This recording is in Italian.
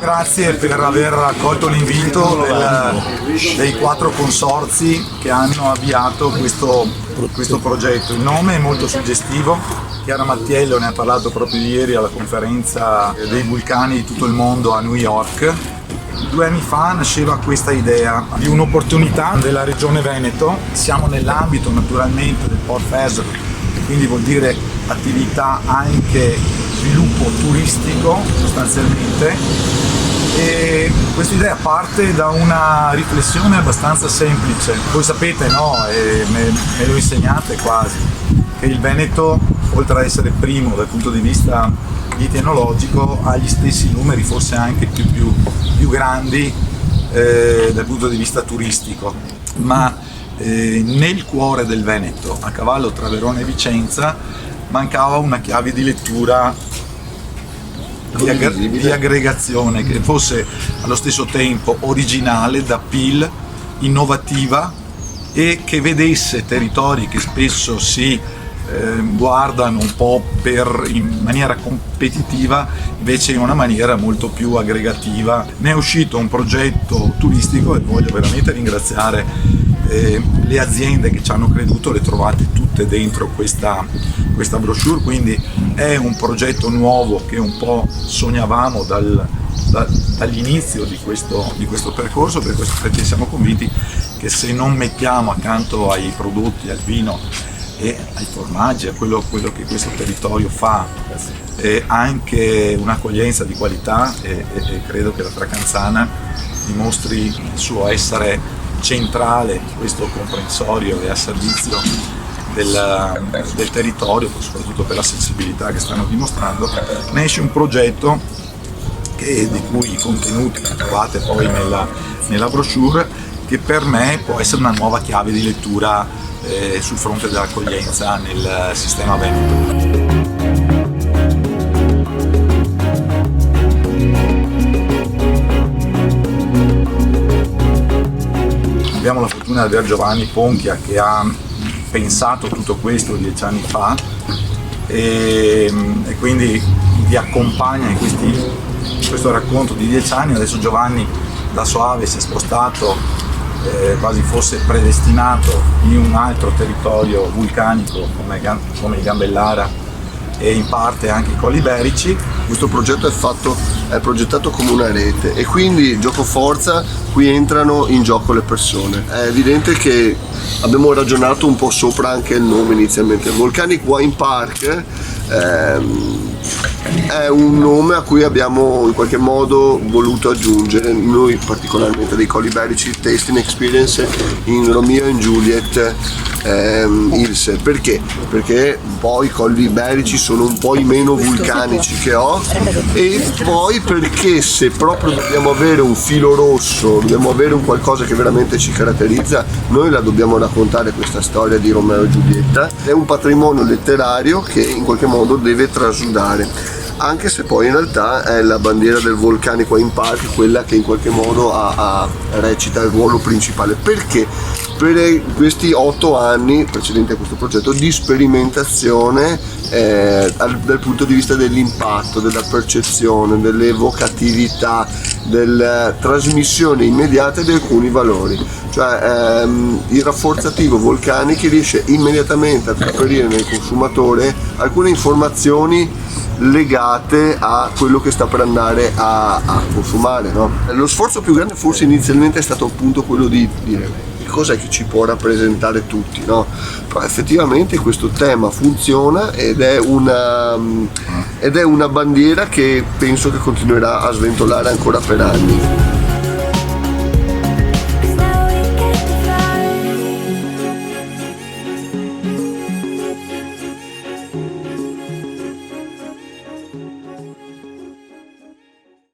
Grazie per aver accolto l'invito dei 4 consorzi che hanno avviato questo progetto. Il nome è molto suggestivo, Chiara Mattiello ne ha parlato proprio ieri alla conferenza dei vulcani di tutto il mondo a New York. 2 anni fa nasceva questa idea di un'opportunità della regione Veneto. Siamo nell'ambito naturalmente del Port Fesaro, quindi vuol dire attività anche sviluppo turistico sostanzialmente, e questa idea parte da una riflessione abbastanza semplice. Voi sapete, no, e me lo insegnate quasi, che il Veneto, oltre ad essere primo dal punto di vista itinologico, ha gli stessi numeri, forse anche più grandi dal punto di vista turistico, ma nel cuore del Veneto, a cavallo tra Verona e Vicenza, mancava una chiave di lettura di aggregazione che fosse allo stesso tempo originale, d'appeal, innovativa e che vedesse territori che spesso si guardano un po' in maniera competitiva, invece in una maniera molto più aggregativa. Ne è uscito un progetto turistico e voglio veramente ringraziare le aziende che ci hanno creduto, le trovate tutte dentro questa brochure, quindi è un progetto nuovo che un po' sognavamo dall'inizio di questo percorso, perché siamo convinti che se non mettiamo accanto ai prodotti, al vino e ai formaggi, a quello che questo territorio fa, anche un'accoglienza di qualità, e credo che la Tracanzana dimostri il suo essere centrale, questo comprensorio e a servizio del territorio, soprattutto per la sensibilità che stanno dimostrando. Ne esce un progetto di cui i contenuti li trovate poi nella brochure, che per me può essere una nuova chiave di lettura sul fronte dell'accoglienza nel sistema veneto. Abbiamo la fortuna di avere Giovanni Ponchia che ha pensato tutto questo 10 anni fa e quindi vi accompagna in questo racconto di 10 anni. Adesso Giovanni da Soave si è spostato quasi fosse predestinato in un altro territorio vulcanico come il Gambellara e in parte anche i Colli Iberici. Questo progetto è progettato come una rete e quindi gioco forza, qui entrano in gioco le persone. È evidente che abbiamo ragionato un po' sopra anche il nome inizialmente. Volcanic Wine Park è un nome a cui abbiamo in qualche modo voluto aggiungere, noi particolarmente dei Colli Iberici, Tasting Experience in Romeo and Juliet Hills. Perché? Perché poi i Colli Iberici sono un po' i meno vulcanici che ho, e poi perché se proprio dobbiamo avere un filo rosso, dobbiamo avere un qualcosa che veramente ci caratterizza, noi la dobbiamo raccontare questa storia di Romeo e Giulietta. È un patrimonio letterario che in qualche modo deve trasudare, anche se poi in realtà è la bandiera del Volcanic Wine Park quella che in qualche modo recita il ruolo principale. Perché? Per questi 8 anni precedenti a questo progetto di sperimentazione dal punto di vista dell'impatto, della percezione, dell'evocatività, della trasmissione immediata di alcuni valori. Cioè il rafforzativo Volcanic riesce immediatamente a trasferire nel consumatore alcune informazioni legate a quello che sta per andare a consumare, no? Lo sforzo più grande forse inizialmente è stato appunto quello di dire cos'è che ci può rappresentare tutti, no? Però effettivamente questo tema funziona ed è una bandiera che penso che continuerà a sventolare ancora per anni.